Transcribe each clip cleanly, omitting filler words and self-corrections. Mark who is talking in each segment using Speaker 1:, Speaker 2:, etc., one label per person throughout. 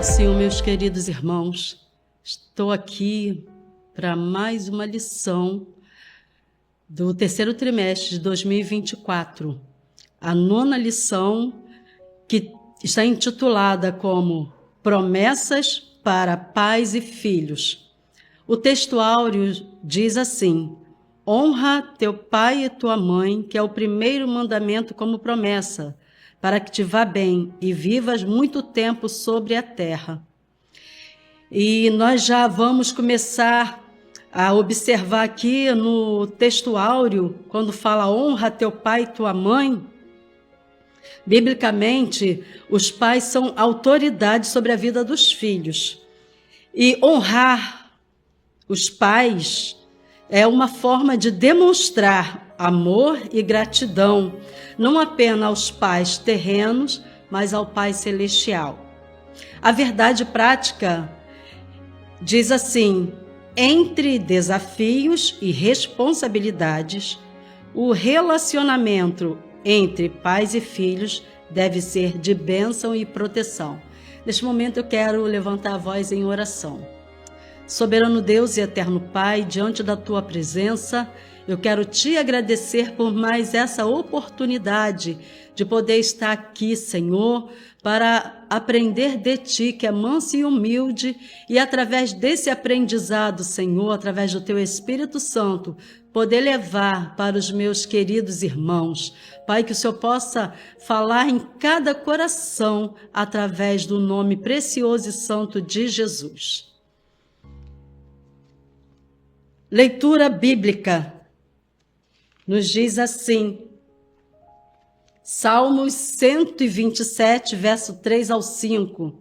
Speaker 1: Senhor, meus queridos irmãos, estou aqui para mais uma lição do terceiro trimestre de 2024. A nona lição, que está intitulada como Promessas para Pais e Filhos. O texto áureo diz assim: honra teu pai e tua mãe, que é o primeiro mandamento como promessa, para que te vá bem e vivas muito tempo sobre a terra. E nós já vamos começar a observar aqui no texto áureo, quando fala honra teu pai e tua mãe. Biblicamente, os pais são autoridade sobre a vida dos filhos. E honrar os pais é uma forma de demonstrar amor e gratidão, não apenas aos pais terrenos, mas ao Pai Celestial. A verdade prática diz assim: entre desafios e responsabilidades, o relacionamento entre pais e filhos deve ser de bênção e proteção. Neste momento eu quero levantar a voz em oração. Soberano Deus e eterno Pai, diante da tua presença, eu quero te agradecer por mais essa oportunidade de poder estar aqui, Senhor, para aprender de ti, que é manso e humilde, e através desse aprendizado, Senhor, através do teu Espírito Santo, poder levar para os meus queridos irmãos. Pai, que o Senhor possa falar em cada coração através do nome precioso e santo de Jesus. Leitura bíblica nos diz assim, Salmos 127, verso 3 ao 5,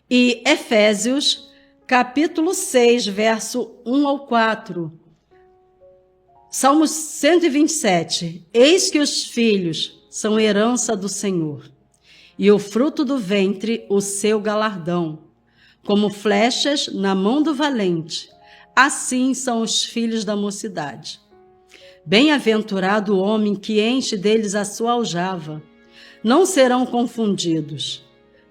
Speaker 1: e Efésios, capítulo 6, verso 1 ao 4. Salmos 127, eis que os filhos são herança do Senhor, e o fruto do ventre o seu galardão, como flechas na mão do valente, assim são os filhos da mocidade. Bem-aventurado o homem que enche deles a sua aljava. Não serão confundidos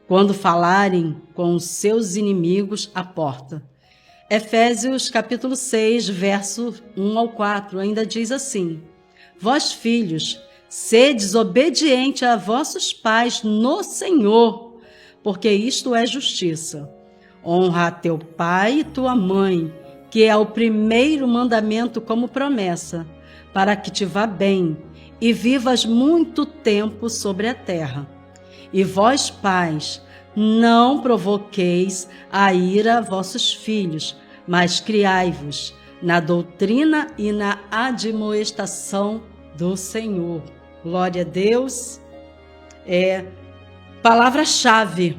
Speaker 1: quando falarem com os seus inimigos à porta. Efésios capítulo 6, verso 1 ao 4, ainda diz assim: vós, filhos, sedes obedientes a vossos pais no Senhor, porque isto é justiça. Honra a teu pai e tua mãe, que é o primeiro mandamento como promessa, para que te vá bem e vivas muito tempo sobre a terra. E vós, pais, não provoqueis a ira a vossos filhos, mas criai-vos na doutrina e na admoestação do Senhor. Glória a Deus. Palavra-chave: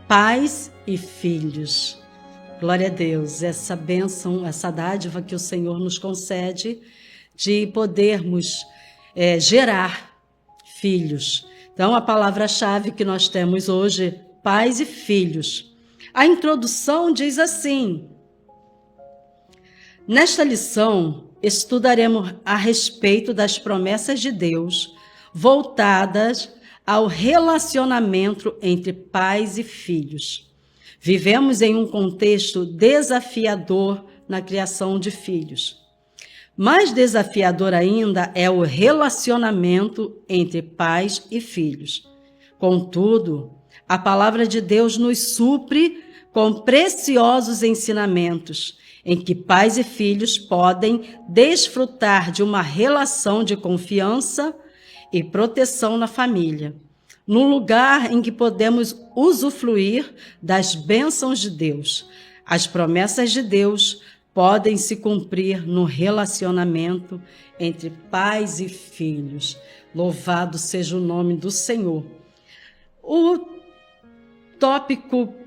Speaker 1: pais e filhos. Glória a Deus, essa bênção, essa dádiva que o Senhor nos concede de podermos gerar filhos. Então, a palavra-chave que nós temos hoje, pais e filhos. A introdução diz assim: nesta lição, estudaremos a respeito das promessas de Deus voltadas ao relacionamento entre pais e filhos. Vivemos em um contexto desafiador na criação de filhos. Mais desafiador ainda é o relacionamento entre pais e filhos. Contudo, a palavra de Deus nos supre com preciosos ensinamentos, em que pais e filhos podem desfrutar de uma relação de confiança e proteção na família, num lugar em que podemos usufruir das bênçãos de Deus. As promessas de Deus podem se cumprir no relacionamento entre pais e filhos. Louvado seja o nome do Senhor. O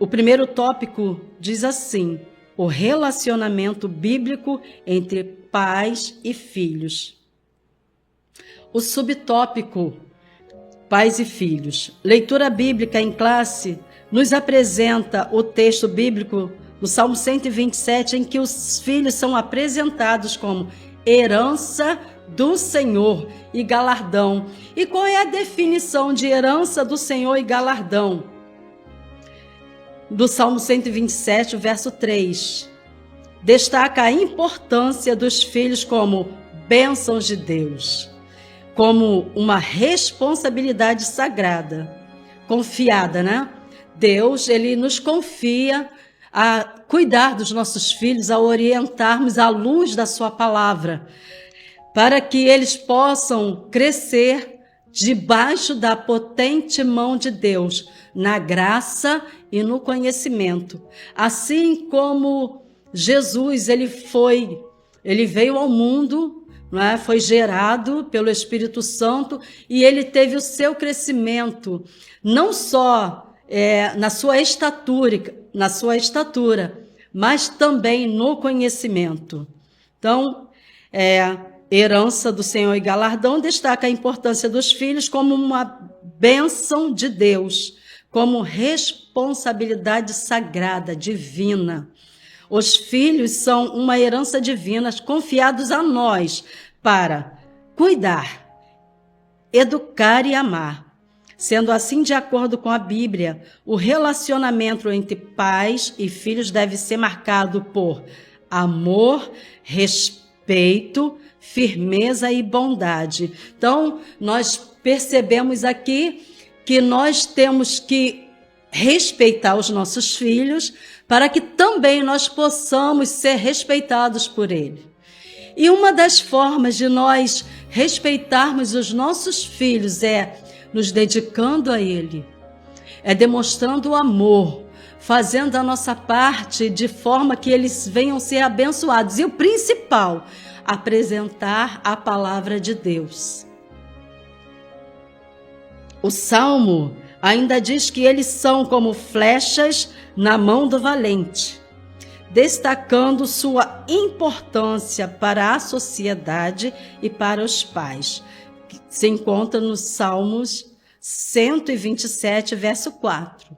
Speaker 1: primeiro tópico diz assim: o relacionamento bíblico entre pais e filhos. O subtópico: pais e filhos. Leitura bíblica em classe nos apresenta o texto bíblico no Salmo 127, em que os filhos são apresentados como herança do Senhor e galardão. E qual é a definição de herança do Senhor e galardão? do Salmo 127, verso 3, destaca a importância dos filhos como bênçãos de Deus, como uma responsabilidade sagrada, confiada, né? Deus, ele nos confia a cuidar dos nossos filhos, a orientarmos à luz da sua palavra, para que eles possam crescer debaixo da potente mão de Deus, na graça e no conhecimento. Assim como Jesus, ele veio ao mundo, não é? Foi gerado pelo Espírito Santo e ele teve o seu crescimento, não só na sua estatura, mas também no conhecimento. Então, herança do Senhor e galardão destaca a importância dos filhos como uma bênção de Deus, como responsabilidade sagrada, divina. Os filhos são uma herança divina confiados a nós para cuidar, educar e amar. Sendo assim, de acordo com a Bíblia, o relacionamento entre pais e filhos deve ser marcado por amor, respeito, firmeza e bondade. Então, nós percebemos aqui que nós temos que respeitar os nossos filhos para que também nós possamos ser respeitados por ele. E uma das formas de nós respeitarmos os nossos filhos é nos dedicando a ele, demonstrando o amor, fazendo a nossa parte de forma que eles venham ser abençoados. E o principal, apresentar a palavra de Deus. O Salmo ainda diz que eles são como flechas na mão do valente, destacando sua importância para a sociedade e para os pais. Se encontra nos Salmos 127, verso 4.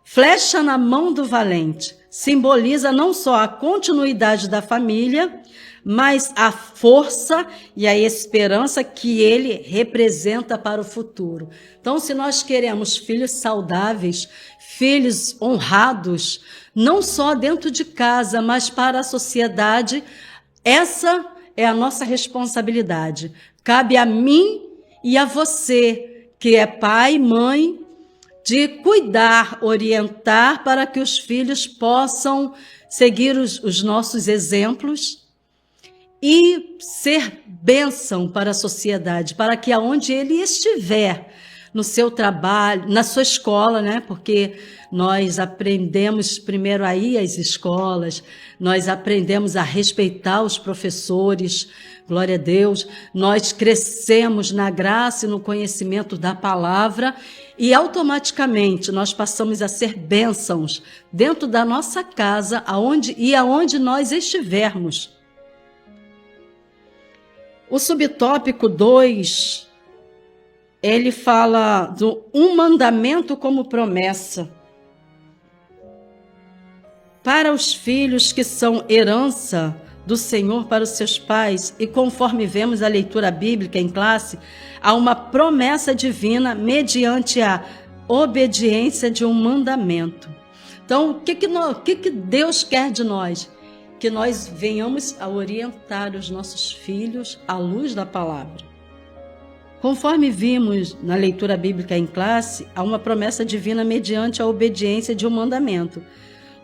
Speaker 1: Flecha na mão do valente simboliza não só a continuidade da família, mas a força e a esperança que ele representa para o futuro. Então, se nós queremos filhos saudáveis, filhos honrados, não só dentro de casa, mas para a sociedade, essa é a nossa responsabilidade. Cabe a mim e a você, que é pai e mãe, de cuidar, orientar para que os filhos possam seguir os nossos exemplos e ser bênção para a sociedade, para que aonde ele estiver, no seu trabalho, na sua escola, né? Porque nós aprendemos primeiro a ir às escolas, nós aprendemos a respeitar os professores, glória a Deus, nós crescemos na graça e no conhecimento da palavra e automaticamente nós passamos a ser bênçãos dentro da nossa casa, aonde nós estivermos. O subtópico 2, ele fala do um mandamento como promessa. Para os filhos que são herança do Senhor para os seus pais, e conforme vemos a leitura bíblica em classe, há uma promessa divina mediante a obediência de um mandamento. Então, o que Deus quer de nós? Que nós venhamos a orientar os nossos filhos à luz da palavra. Conforme vimos na leitura bíblica em classe, há uma promessa divina mediante a obediência de um mandamento.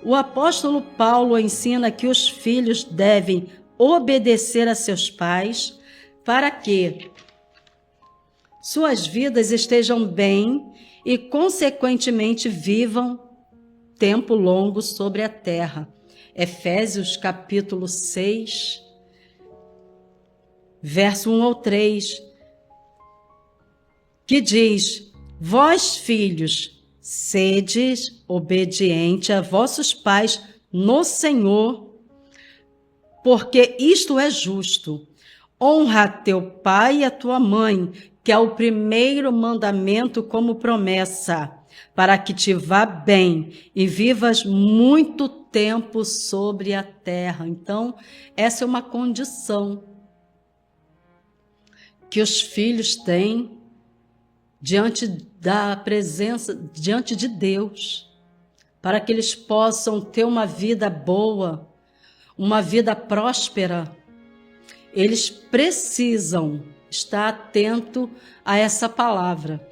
Speaker 1: O apóstolo Paulo ensina que os filhos devem obedecer a seus pais para que suas vidas estejam bem e, consequentemente, vivam tempo longo sobre a terra. Efésios capítulo 6, verso 1 ao 3, que diz: Vós, filhos, sedes obediente a vossos pais no Senhor, porque isto é justo. Honra teu pai e a tua mãe, que é o primeiro mandamento como promessa, para que te vá bem e vivas muito tempo sobre a terra. Então, essa é uma condição que os filhos têm diante da presença, diante de Deus. para que eles possam ter uma vida boa, uma vida próspera, eles precisam estar atento a essa palavra,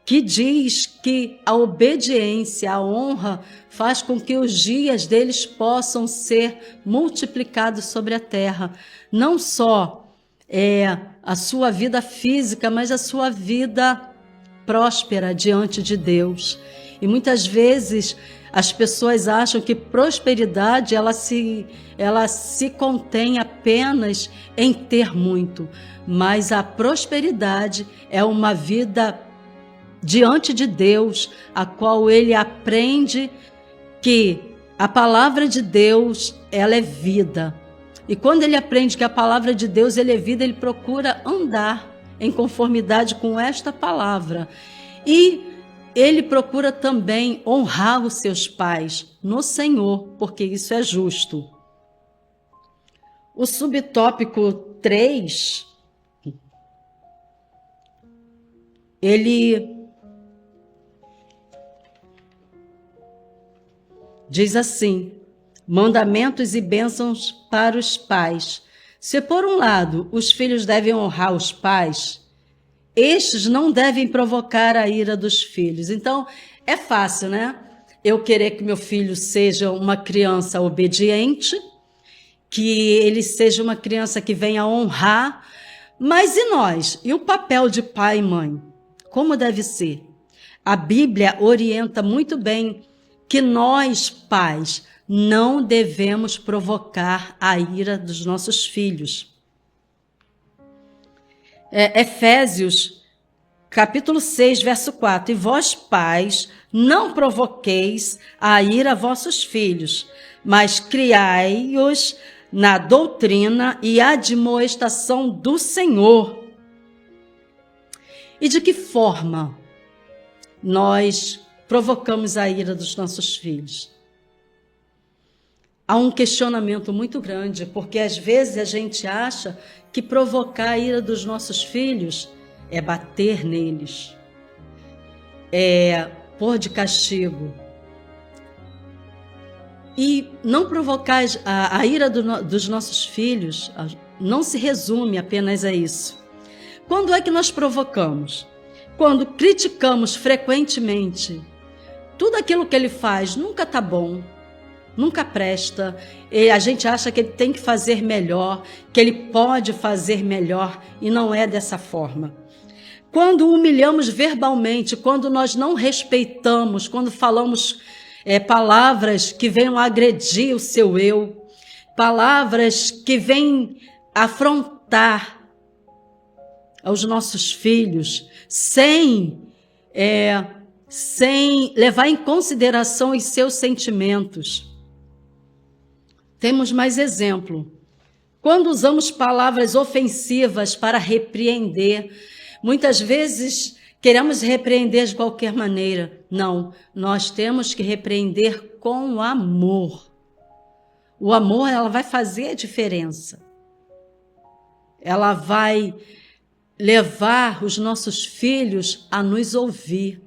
Speaker 1: que diz que a obediência, a honra, faz com que os dias deles possam ser multiplicados sobre a terra. Não só a sua vida física, mas a sua vida próspera diante de Deus. E muitas vezes as pessoas acham que prosperidade ela se contém apenas em ter muito, mas a prosperidade é uma vida diante de Deus, a qual ele aprende que a palavra de Deus, ela é vida. E quando ele aprende que a palavra de Deus ela é vida, ele procura andar em conformidade com esta palavra. E ele procura também honrar os seus pais no Senhor, porque isso é justo. O subtópico 3, ele diz assim: mandamentos e bênçãos para os pais. Se por um lado os filhos devem honrar os pais, estes não devem provocar a ira dos filhos. Então, é fácil, né? Eu querer que meu filho seja uma criança obediente, que ele seja uma criança que venha honrar, mas e nós? E o papel de pai e mãe? Como deve ser? A Bíblia orienta muito bem que nós, pais, não devemos provocar a ira dos nossos filhos. Efésios, capítulo 6, verso 4. E vós, pais, não provoqueis a ira a vossos filhos, mas criai-os na doutrina e admoestação do Senhor. E de que forma nós provocamos a ira dos nossos filhos? Há um questionamento muito grande, porque às vezes a gente acha que provocar a ira dos nossos filhos é bater neles, é pôr de castigo. E não provocar a ira dos nossos filhos não se resume apenas a isso. Quando é que nós provocamos? Quando criticamos frequentemente. Tudo aquilo que ele faz nunca está bom, nunca presta, e a gente acha que ele tem que fazer melhor, que ele pode fazer melhor, e não é dessa forma. Quando humilhamos verbalmente, quando nós não respeitamos, quando falamos palavras que venham agredir o seu eu, palavras que vêm afrontar aos nossos filhos, sem levar em consideração os seus sentimentos. Temos mais exemplo. Quando usamos palavras ofensivas para repreender, muitas vezes queremos repreender de qualquer maneira. Não, nós temos que repreender com amor. O amor, ela vai fazer a diferença. Ela vai levar os nossos filhos a nos ouvir.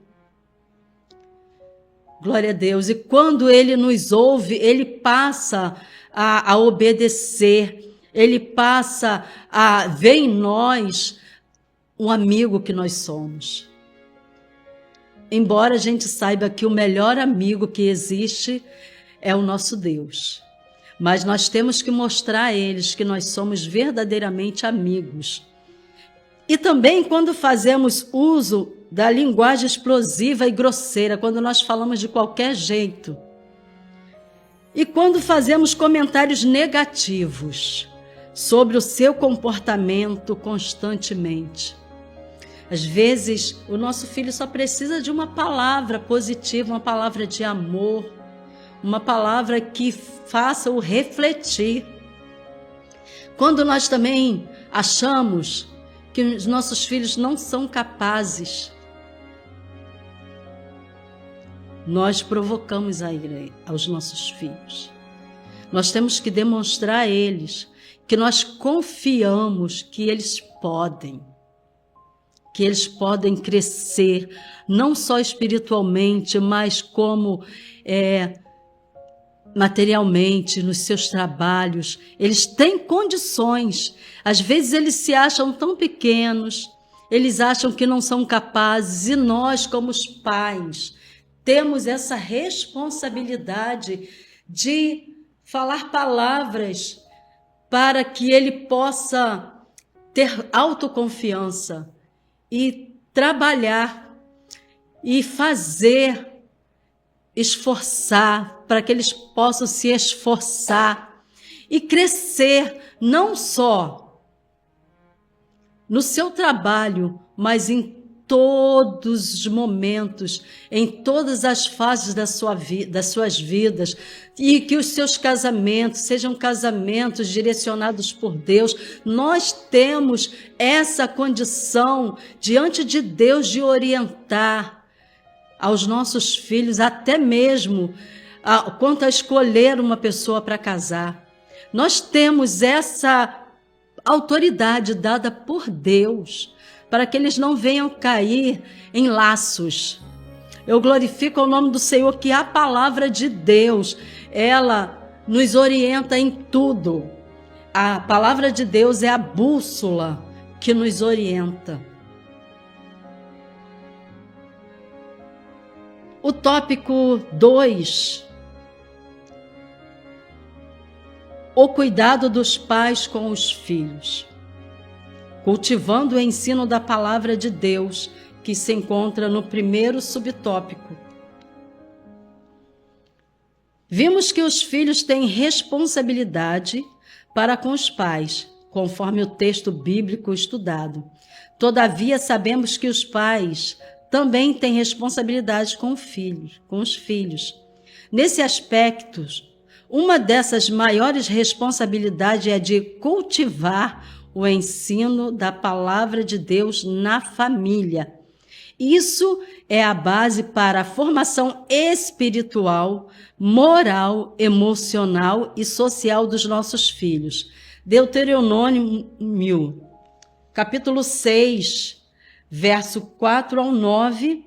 Speaker 1: Glória a Deus. E quando ele nos ouve, ele passa a obedecer, ele passa a ver em nós um amigo que nós somos. Embora a gente saiba que o melhor amigo que existe é o nosso Deus, mas nós temos que mostrar a eles que nós somos verdadeiramente amigos. E também quando fazemos uso da linguagem explosiva e grosseira, quando nós falamos de qualquer jeito. E quando fazemos comentários negativos sobre o seu comportamento constantemente. Às vezes, o nosso filho só precisa de uma palavra positiva, uma palavra de amor, uma palavra que faça-o refletir. Quando nós também achamos que os nossos filhos não são capazes, nós provocamos a ira aos nossos filhos. Nós temos que demonstrar a eles que nós confiamos que eles podem. que eles podem crescer, não só espiritualmente, mas como materialmente, nos seus trabalhos. Eles têm condições. Às vezes eles se acham tão pequenos, eles acham que não são capazes, e nós, como os pais, temos essa responsabilidade de falar palavras para que ele possa ter autoconfiança e trabalhar e fazer, esforçar, para que eles possam se esforçar e crescer, não só no seu trabalho, mas em todos os momentos, em todas as fases das suas vidas, e que os seus casamentos sejam casamentos direcionados por Deus. Nós temos essa condição diante de Deus de orientar aos nossos filhos, até mesmo quanto a escolher uma pessoa para casar. Nós temos essa autoridade dada por Deus, para que eles não venham cair em laços. Eu glorifico o nome do Senhor, que a palavra de Deus, ela nos orienta em tudo. A palavra de Deus é a bússola que nos orienta. O tópico 2. O cuidado dos pais com os filhos. Cultivando o ensino da palavra de Deus, que se encontra no primeiro subtópico. Vimos que os filhos têm responsabilidade para com os pais, conforme o texto bíblico estudado. Todavia, sabemos que os pais também têm responsabilidade com os filhos. Nesse aspecto, uma dessas maiores responsabilidades é de cultivar o ensino da palavra de Deus na família. Isso é a base para a formação espiritual, moral, emocional e social dos nossos filhos. Deuteronômio, capítulo 6, verso 4 ao 9,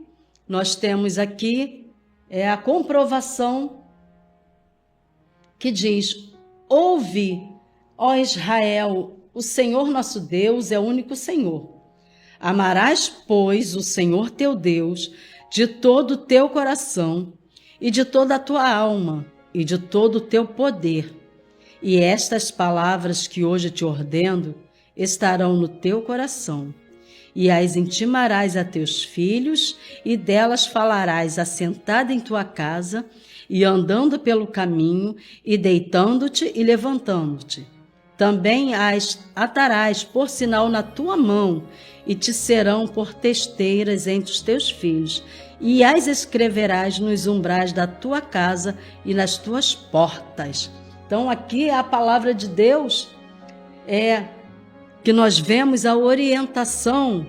Speaker 1: nós temos aqui a comprovação que diz: ouve, ó Israel, o Senhor nosso Deus é o único Senhor. Amarás, pois, o Senhor teu Deus de todo o teu coração e de toda a tua alma e de todo o teu poder. E estas palavras que hoje te ordeno estarão no teu coração, e as intimarás a teus filhos, e delas falarás assentada em tua casa, e andando pelo caminho, e deitando-te e levantando-te. Também as atarás por sinal na tua mão, e te serão por testeiras entre os teus filhos, e as escreverás nos umbrais da tua casa e nas tuas portas. Então aqui a palavra de Deus é que nós vemos a orientação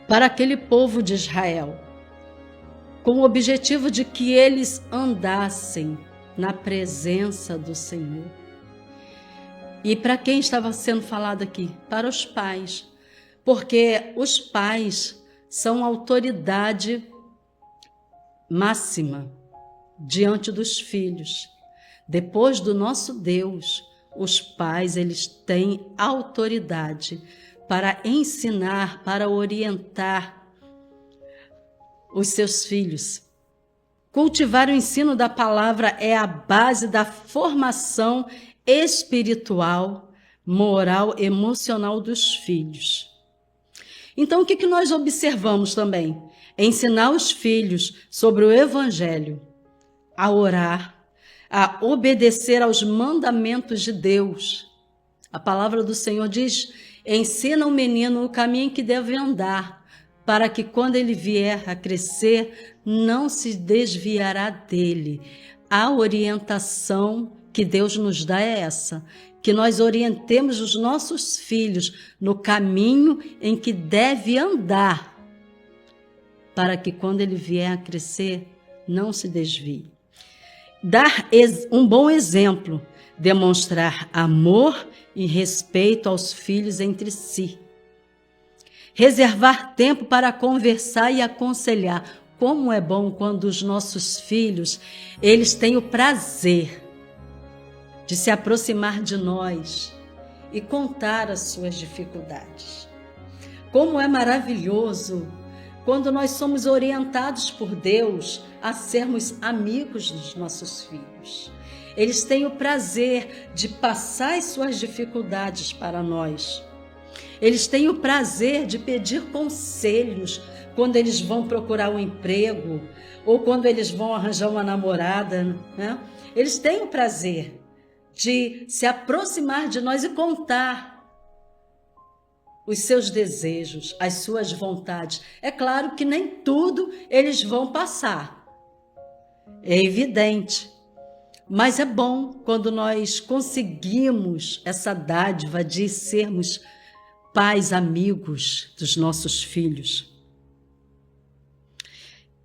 Speaker 1: para aquele povo de Israel, com o objetivo de que eles andassem na presença do Senhor. E para quem estava sendo falado aqui? Para os pais, porque os pais são autoridade máxima diante dos filhos. Depois do nosso Deus, os pais, eles têm autoridade para ensinar, para orientar os seus filhos. Cultivar o ensino da palavra é a base da formação espiritual, moral, emocional dos filhos. Então, o que nós observamos também? Ensinar os filhos sobre o Evangelho, a orar, a obedecer aos mandamentos de Deus. A palavra do Senhor diz: ensina o menino o caminho em que deve andar, para que quando ele vier a crescer, não se desviará dele. A orientação que Deus nos dá é essa, que nós orientemos os nossos filhos no caminho em que deve andar, para que quando ele vier a crescer, não se desvie. Dar um bom exemplo, demonstrar amor e respeito aos filhos entre si. reservar tempo para conversar e aconselhar. Como é bom quando os nossos filhos, eles têm o prazer de se aproximar de nós e contar as suas dificuldades. Como é maravilhoso quando nós somos orientados por Deus a sermos amigos dos nossos filhos. Eles têm o prazer de passar as suas dificuldades para nós. Eles têm o prazer de pedir conselhos quando eles vão procurar um emprego ou quando eles vão arranjar uma namorada, né? Eles têm o prazer de se aproximar de nós e contar os seus desejos, as suas vontades. É claro que nem tudo eles vão passar, é evidente, mas é bom quando nós conseguimos essa dádiva de sermos pais amigos dos nossos filhos.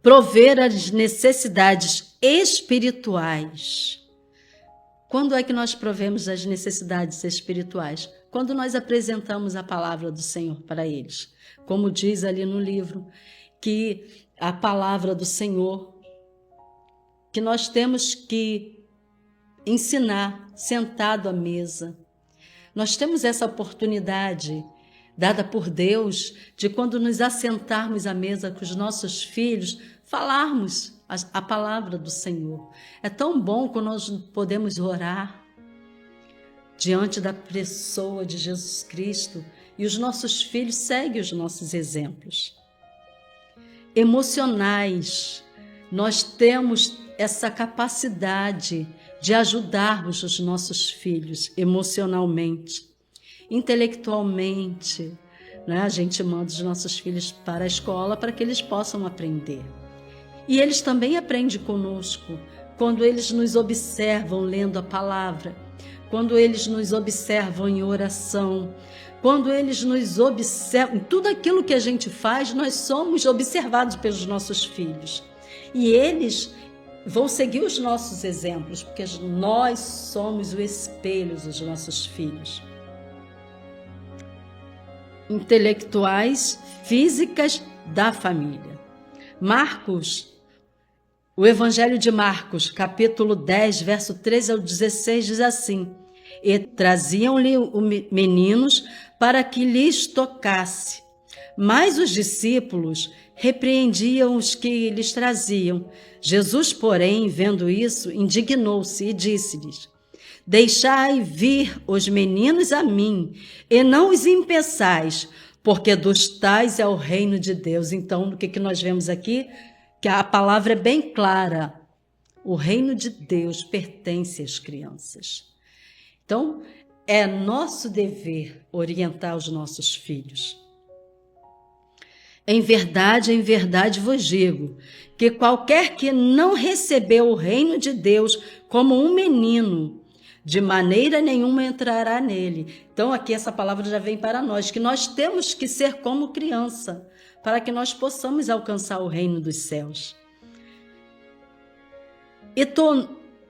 Speaker 1: Prover as necessidades espirituais. Quando é que nós provemos as necessidades espirituais? Quando nós apresentamos a palavra do Senhor para eles. Como diz ali no livro, que a palavra do Senhor, que nós temos que ensinar sentado à mesa. Nós temos essa oportunidade dada por Deus de, quando nos assentarmos à mesa com os nossos filhos, falarmos a palavra do Senhor. É tão bom quando nós podemos orar diante da pessoa de Jesus Cristo e os nossos filhos seguem os nossos exemplos. Emocionais, nós temos essa capacidade de ajudarmos os nossos filhos emocionalmente, intelectualmente, né? A gente manda os nossos filhos para a escola para que eles possam aprender. E eles também aprendem conosco quando eles nos observam lendo a palavra, quando eles nos observam em oração, quando eles nos observam, em tudo aquilo que a gente faz, nós somos observados pelos nossos filhos. E eles vão seguir os nossos exemplos, porque nós somos o espelho dos nossos filhos. Intelectuais, físicas da família. O Evangelho de Marcos, capítulo 10, verso 13 ao 16, diz assim: E traziam-lhe meninos para que lhes tocasse. Mas os discípulos repreendiam os que lhes traziam. Jesus, porém, vendo isso, indignou-se e disse-lhes: Deixai vir os meninos a mim, e não os impeçais, porque dos tais é o reino de Deus. Então, o que nós vemos aqui? Que a palavra é bem clara. O reino de Deus pertence às crianças. Então, é nosso dever orientar os nossos filhos. Em verdade vos digo, que qualquer que não recebeu o reino de Deus como um menino, de maneira nenhuma entrará nele. Então, aqui essa palavra já vem para nós, que nós temos que ser como criança, para que nós possamos alcançar o reino dos céus. E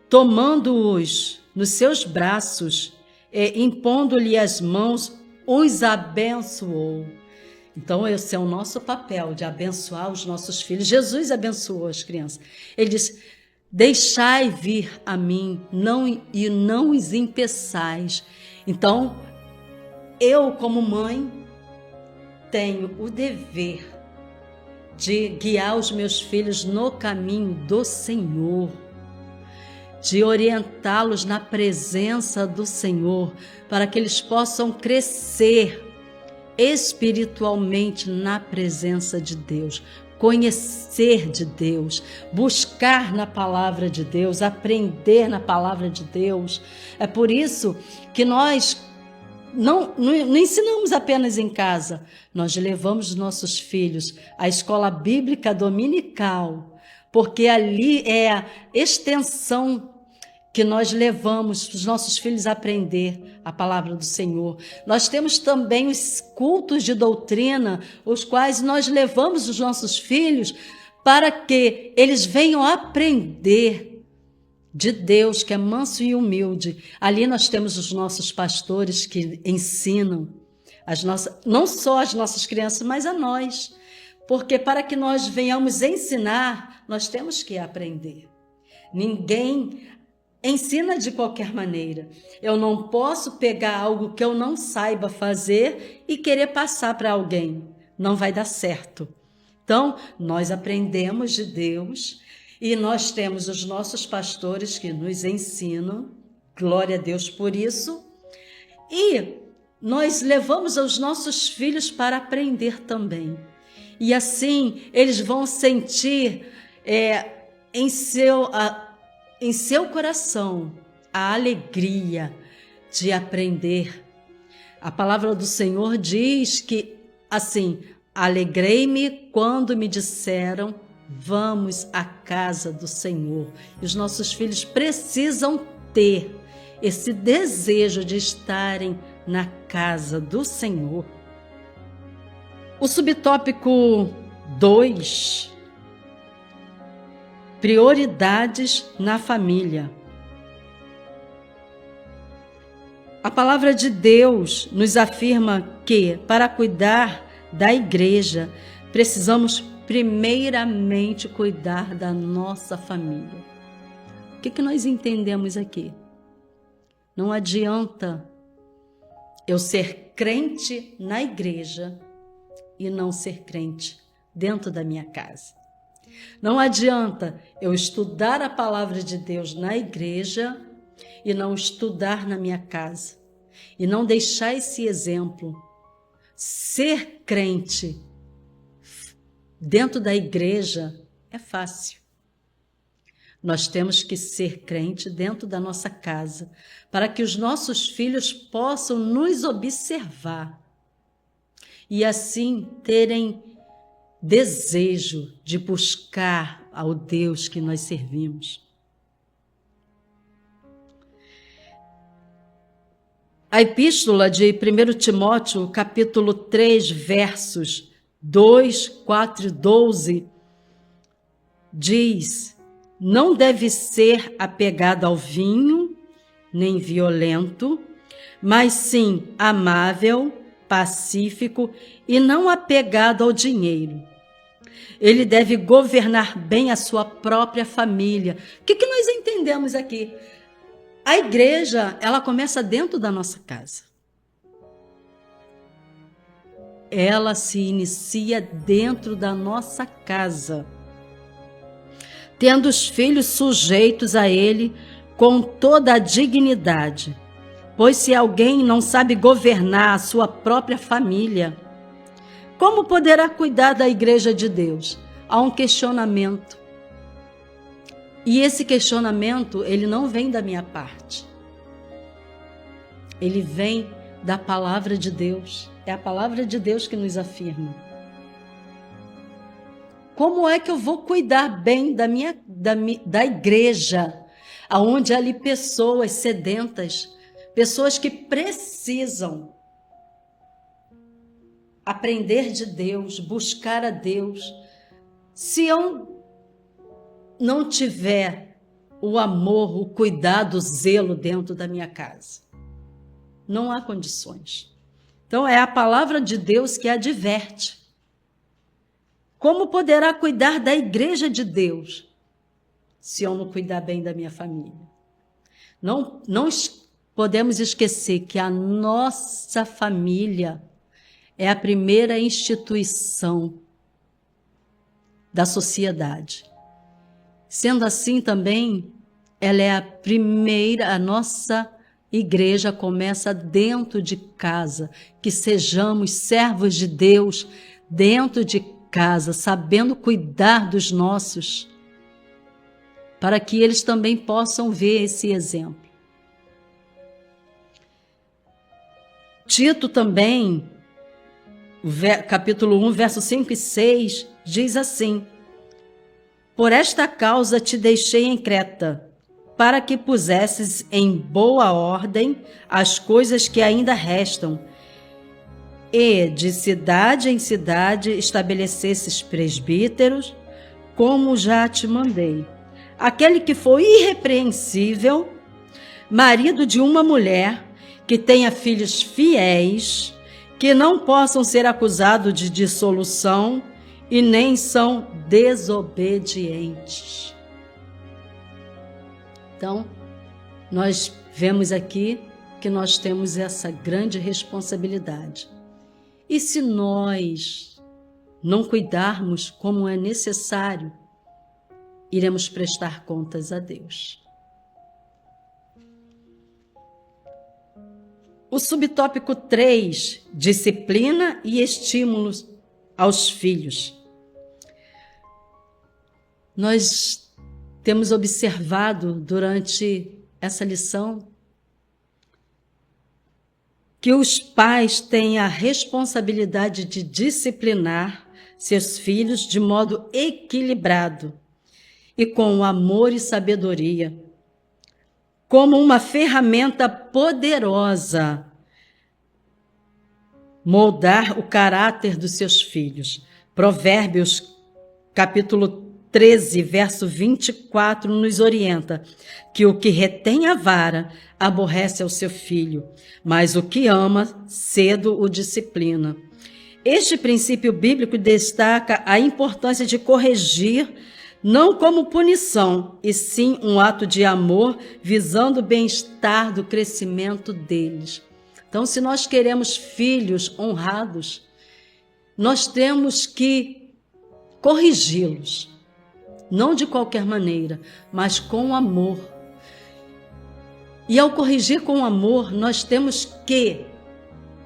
Speaker 1: tomando-os nos seus braços, e impondo-lhe as mãos, os abençoou. Então, esse é o nosso papel, de abençoar os nossos filhos. Jesus abençoou as crianças. Ele disse: Deixai vir a mim, e não os impeçais. Então, eu, como mãe, tenho o dever de guiar os meus filhos no caminho do Senhor, de orientá-los na presença do Senhor, para que eles possam crescer espiritualmente na presença de Deus, conhecer de Deus, buscar na palavra de Deus, aprender na palavra de Deus. É por isso que nós não ensinamos apenas em casa, nós levamos os nossos filhos à escola bíblica dominical, porque ali é a extensão que nós levamos os nossos filhos a aprender a palavra do Senhor. Nós temos também os cultos de doutrina, os quais nós levamos os nossos filhos para que eles venham aprender de Deus, que é manso e humilde. Ali nós temos os nossos pastores que ensinam não só as nossas crianças, mas a nós. Porque para que nós venhamos ensinar, nós temos que aprender. Ninguém ensina de qualquer maneira. Eu não posso pegar algo que eu não saiba fazer e querer passar para alguém. Não vai dar certo. Então, nós aprendemos de Deus e nós temos os nossos pastores que nos ensinam. Glória a Deus por isso. E nós levamos os nossos filhos para aprender também. E assim, eles vão sentir em seu coração a alegria de aprender. A palavra do Senhor diz que, assim, alegrei-me quando me disseram, vamos à casa do Senhor. E os nossos filhos precisam ter esse desejo de estarem na casa do Senhor. O subtópico 2, prioridades na família. A palavra de Deus nos afirma que, para cuidar da igreja, precisamos primeiramente cuidar da nossa família. O que nós entendemos aqui? Não adianta eu ser crente na igreja e não ser crente dentro da minha casa. Não adianta eu estudar a palavra de Deus na igreja e não estudar na minha casa. E não deixar esse exemplo. Ser crente dentro da igreja é fácil. Nós temos que ser crente dentro da nossa casa, para que os nossos filhos possam nos observar e assim terem desejo de buscar ao Deus que nós servimos. A epístola de 1 Timóteo, capítulo 3, versos 2, 4 e 12, diz: não deve ser apegado ao vinho, nem violento, mas sim amável, pacífico e não apegado ao dinheiro. Ele deve governar bem a sua própria família. O que nós entendemos aqui? A igreja, ela começa dentro da nossa casa. Ela se inicia dentro da nossa casa, tendo os filhos sujeitos a ele com toda a dignidade. Pois se alguém não sabe governar a sua própria família, como poderá cuidar da igreja de Deus? Há um questionamento. E esse questionamento, ele não vem da minha parte. Ele vem da palavra de Deus. É a palavra de Deus que nos afirma. Como é que eu vou cuidar bem da igreja, onde há ali pessoas sedentas, pessoas que precisam aprender de Deus, buscar a Deus? Se eu não tiver o amor, o cuidado, o zelo dentro da minha casa, não há condições. Então é a palavra de Deus que adverte. Como poderá cuidar da igreja de Deus se eu não cuidar bem da minha família? Não podemos esquecer que a nossa família é a primeira instituição da sociedade. Sendo assim também, ela é a nossa igreja começa dentro de casa, que sejamos servos de Deus dentro de casa, sabendo cuidar dos nossos, para que eles também possam ver esse exemplo. Tito também, capítulo 1, versos 5 e 6, diz assim: por esta causa te deixei em Creta, para que pusesses em boa ordem as coisas que ainda restam, e de cidade em cidade estabelecesses presbíteros, como já te mandei. Aquele que for irrepreensível, marido de uma mulher, que tenha filhos fiéis, que não possam ser acusados de dissolução e nem são desobedientes. Então, nós vemos aqui que nós temos essa grande responsabilidade. E se nós não cuidarmos como é necessário, iremos prestar contas a Deus. O subtópico 3, disciplina e estímulos aos filhos. Nós temos observado durante essa lição que os pais têm a responsabilidade de disciplinar seus filhos de modo equilibrado e com amor e sabedoria, como uma ferramenta poderosa, moldar o caráter dos seus filhos. Provérbios, capítulo 13, verso 24, nos orienta que o que retém a vara aborrece ao seu filho, mas o que ama, cedo o disciplina. Este princípio bíblico destaca a importância de corrigir, não como punição, e sim um ato de amor, visando o bem-estar do crescimento deles. Então, se nós queremos filhos honrados, nós temos que corrigi-los. Não de qualquer maneira, mas com amor. E ao corrigir com amor, nós temos que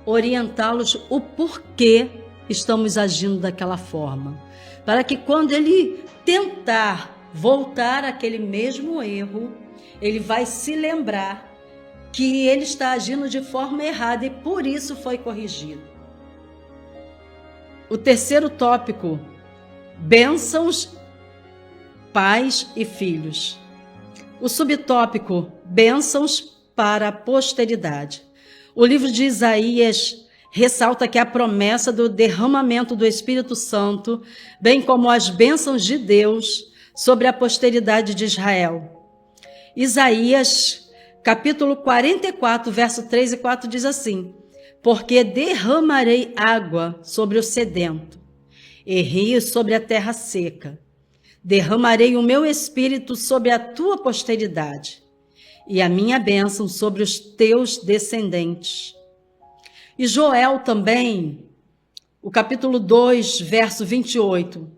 Speaker 1: orientá-los o porquê estamos agindo daquela forma. Para que quando ele tentar voltar àquele mesmo erro, ele vai se lembrar que ele está agindo de forma errada e por isso foi corrigido. O terceiro tópico, bênçãos, pais e filhos. O subtópico, bênçãos para a posteridade. O livro de Isaías ressalta que a promessa do derramamento do Espírito Santo, bem como as bênçãos de Deus sobre a posteridade de Israel. Isaías, capítulo 44, verso 3 e 4 diz assim: porque derramarei água sobre o sedento e rios sobre a terra seca. Derramarei o meu espírito sobre a tua posteridade e a minha bênção sobre os teus descendentes. E Joel também, o capítulo 2, verso 28,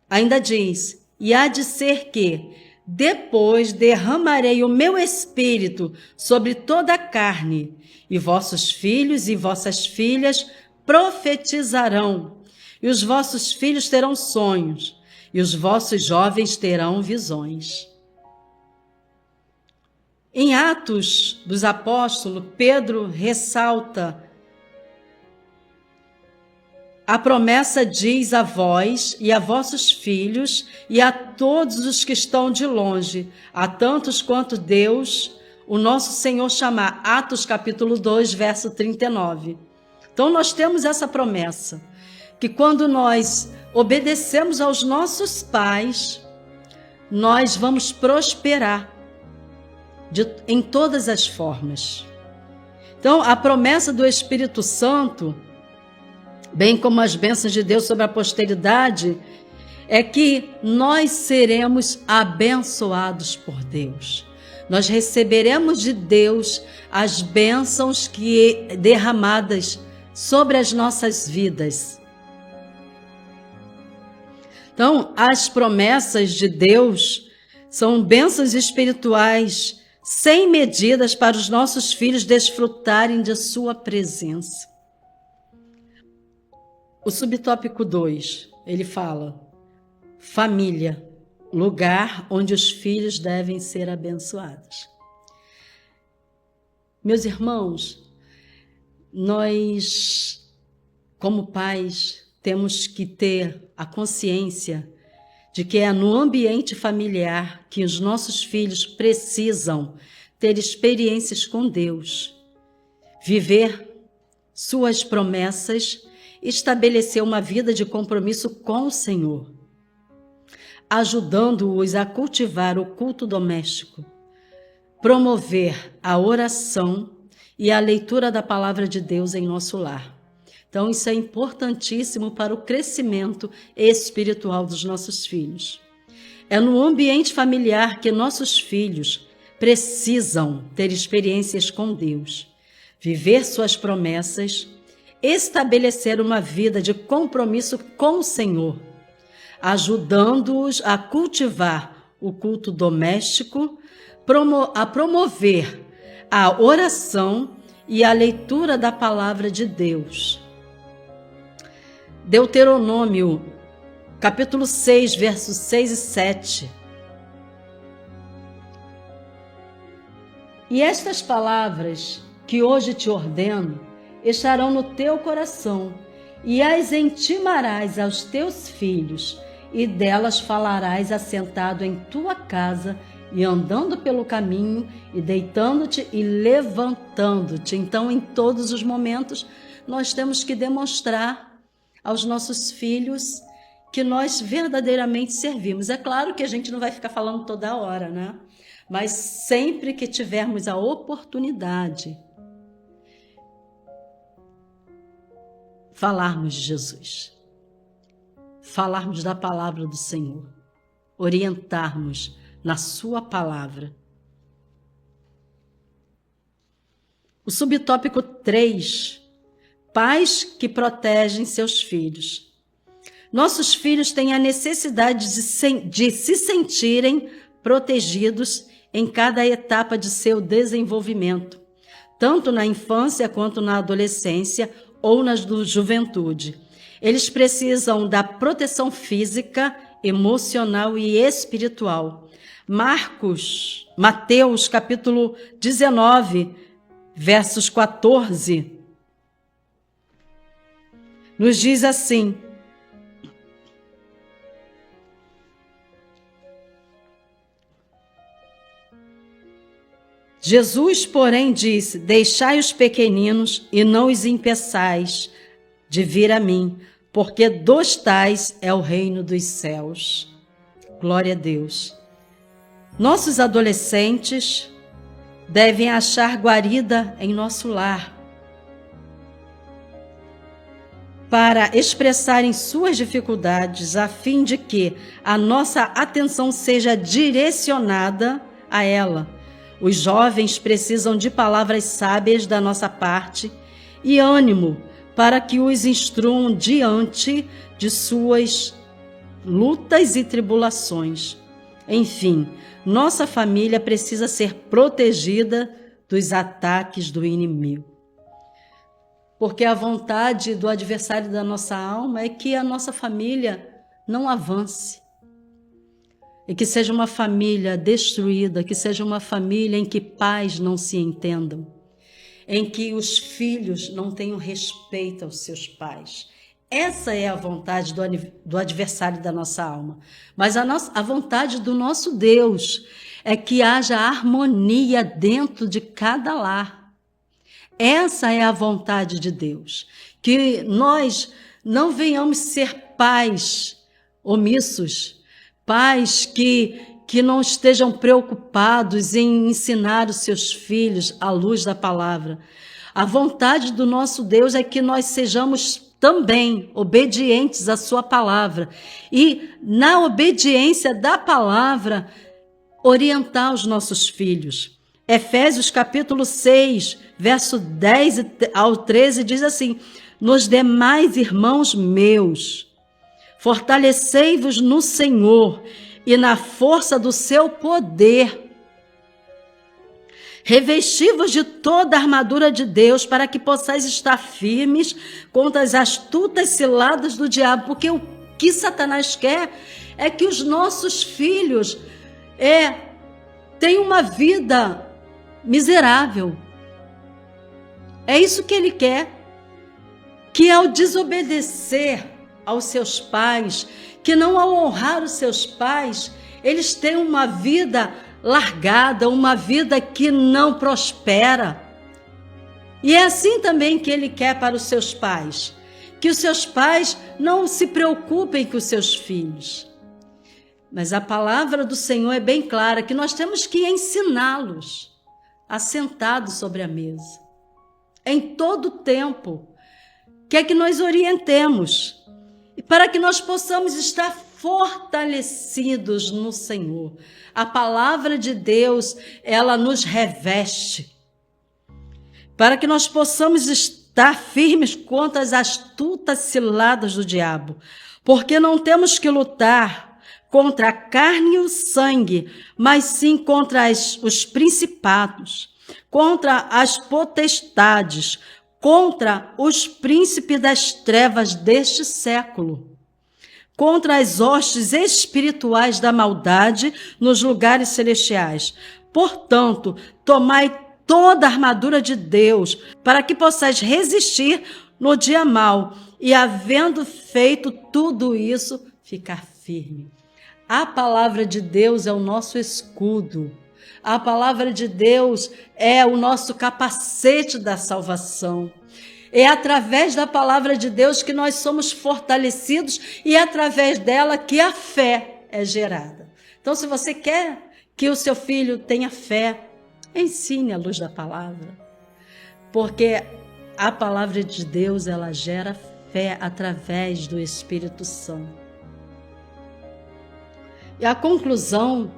Speaker 1: ainda diz: e há de ser que depois derramarei o meu espírito sobre toda a carne, e vossos filhos e vossas filhas profetizarão, e os vossos filhos terão sonhos, e os vossos jovens terão visões. Em Atos dos Apóstolos, Pedro ressalta: a promessa diz a vós e a vossos filhos e a todos os que estão de longe, a tantos quanto Deus, o nosso Senhor, chamar. Atos capítulo 2, verso 39. Então nós temos essa promessa, que quando nós obedecemos aos nossos pais, nós vamos prosperar em todas as formas. Então, a promessa do Espírito Santo, bem como as bênçãos de Deus sobre a posteridade, é que nós seremos abençoados por Deus. Nós receberemos de Deus as bênçãos derramadas sobre as nossas vidas. Então, as promessas de Deus são bênçãos espirituais sem medidas para os nossos filhos desfrutarem de sua presença. O subtópico 2, ele fala: família, lugar onde os filhos devem ser abençoados. Meus irmãos, nós, como pais, temos que ter a consciência de que é no ambiente familiar que os nossos filhos precisam ter experiências com Deus, viver suas promessas, estabelecer uma vida de compromisso com o Senhor, ajudando-os a cultivar o culto doméstico, promover a oração e a leitura da palavra de Deus em nosso lar, Então, isso é importantíssimo para o crescimento espiritual dos nossos filhos. É no ambiente familiar que nossos filhos precisam ter experiências com Deus, viver suas promessas, estabelecer uma vida de compromisso com o Senhor, ajudando-os a cultivar o culto doméstico, a promover a oração e a leitura da palavra de Deus. Deuteronômio, capítulo 6, versos 6 e 7. E estas palavras que hoje te ordeno estarão no teu coração, e as intimarás aos teus filhos, e delas falarás assentado em tua casa, e andando pelo caminho, e deitando-te e levantando-te. Então, em todos os momentos, nós temos que demonstrar aos nossos filhos que nós verdadeiramente servimos. É claro que a gente não vai ficar falando toda hora, né? Mas sempre que tivermos a oportunidade, falarmos de Jesus, falarmos da palavra do Senhor, orientarmos na sua palavra. O subtópico 3, pais que protegem seus filhos. Nossos filhos têm a necessidade de se sentirem protegidos em cada etapa de seu desenvolvimento, tanto na infância quanto na adolescência ou na juventude. Eles precisam da proteção física, emocional e espiritual. Mateus, capítulo 19, versos 14, nos diz assim: Jesus, porém, disse: deixai os pequeninos e não os impeçais de vir a mim, porque dos tais é o reino dos céus. Glória a Deus. Nossos adolescentes devem achar guarida em nosso lar para expressarem suas dificuldades, a fim de que a nossa atenção seja direcionada a ela. Os jovens precisam de palavras sábias da nossa parte e ânimo para que os instruam diante de suas lutas e tribulações. Enfim, nossa família precisa ser protegida dos ataques do inimigo. Porque a vontade do adversário da nossa alma é que a nossa família não avance. E que seja uma família destruída, que seja uma família em que pais não se entendam, em que os filhos não tenham respeito aos seus pais. Essa é a vontade do adversário da nossa alma. Mas a vontade do nosso Deus é que haja harmonia dentro de cada lar. Essa é a vontade de Deus. Que nós não venhamos ser pais omissos, pais que não estejam preocupados em ensinar os seus filhos à luz da palavra. A vontade do nosso Deus é que nós sejamos também obedientes à sua palavra. E na obediência da palavra, orientar os nossos filhos. Efésios capítulo 6, verso 10 ao 13 diz assim: nos demais, irmãos meus, fortalecei-vos no Senhor e na força do seu poder. Revesti-vos de toda a armadura de Deus, para que possais estar firmes contra as astutas ciladas do diabo. Porque o que Satanás quer é que os nossos filhos tenham uma vida miserável. É isso que ele quer. Que ao desobedecer aos seus pais, que não ao honrar os seus pais, eles tenham uma vida largada, uma vida que não prospera. E é assim também que ele quer para os seus pais, que os seus pais não se preocupem com os seus filhos. Mas a palavra do Senhor é bem clara, que nós temos que ensiná-los assentados sobre a mesa, em todo o tempo, quer que nós orientemos e para que nós possamos estar fortalecidos no Senhor. A palavra de Deus, ela nos reveste para que nós possamos estar firmes contra as astutas ciladas do diabo, porque não temos que lutar contra a carne e o sangue, mas sim contra os principados, contra as potestades, contra os príncipes das trevas deste século, contra as hostes espirituais da maldade nos lugares celestiais. Portanto, tomai toda a armadura de Deus, para que possais resistir no dia mau e, havendo feito tudo isso, ficar firme. A palavra de Deus é o nosso escudo. A palavra de Deus é o nosso capacete da salvação. É através da palavra de Deus que nós somos fortalecidos e é através dela que a fé é gerada. Então, se você quer que o seu filho tenha fé, ensine a luz da palavra, porque a palavra de Deus, ela gera fé através do Espírito Santo. E a conclusão,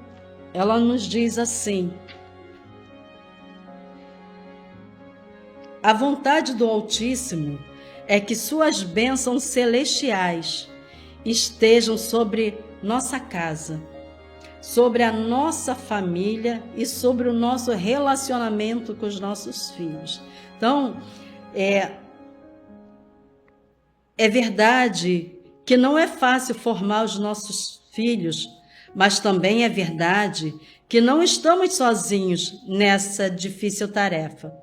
Speaker 1: ela nos diz assim: a vontade do Altíssimo é que suas bênçãos celestiais estejam sobre nossa casa, sobre a nossa família e sobre o nosso relacionamento com os nossos filhos. Então, é verdade que não é fácil formar os nossos filhos, mas também é verdade que não estamos sozinhos nessa difícil tarefa.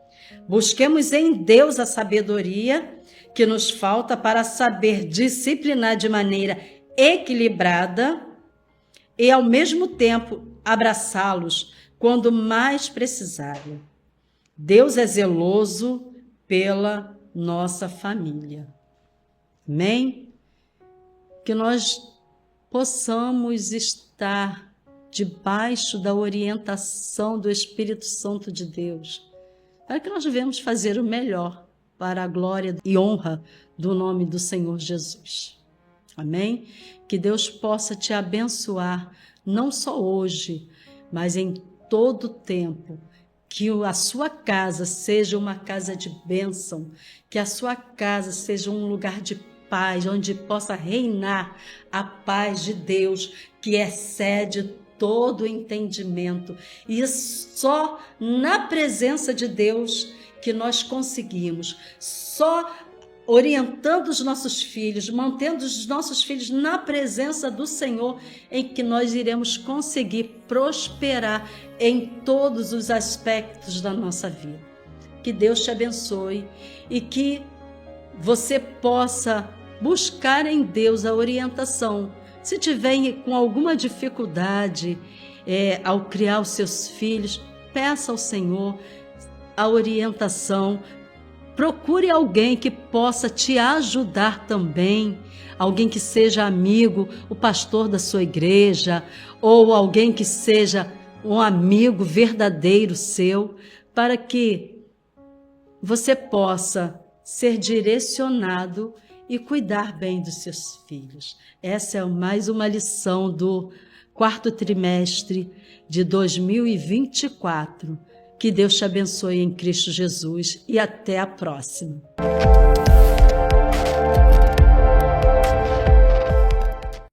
Speaker 1: Busquemos em Deus a sabedoria que nos falta para saber disciplinar de maneira equilibrada e, ao mesmo tempo, abraçá-los quando mais precisarem. Deus é zeloso pela nossa família. Amém? Que nós possamos estar debaixo da orientação do Espírito Santo de Deus, para que nós devemos fazer o melhor para a glória e honra do nome do Senhor Jesus. Amém? Que Deus possa te abençoar, não só hoje, mas em todo o tempo. Que a sua casa seja uma casa de bênção, que a sua casa seja um lugar de paz, onde possa reinar a paz de Deus, que excede todo entendimento. E só na presença de Deus que nós conseguimos, só orientando os nossos filhos, mantendo os nossos filhos na presença do Senhor, em que nós iremos conseguir prosperar em todos os aspectos da nossa vida. Que Deus te abençoe e que você possa buscar em Deus a orientação. Se tiver com alguma dificuldade ao criar os seus filhos, peça ao Senhor a orientação. Procure alguém que possa te ajudar também, alguém que seja amigo, o pastor da sua igreja, ou alguém que seja um amigo verdadeiro seu, para que você possa ser direcionado e cuidar bem dos seus filhos. Essa é mais uma lição do 4º trimestre de 2024. Que Deus te abençoe em Cristo Jesus e até a próxima.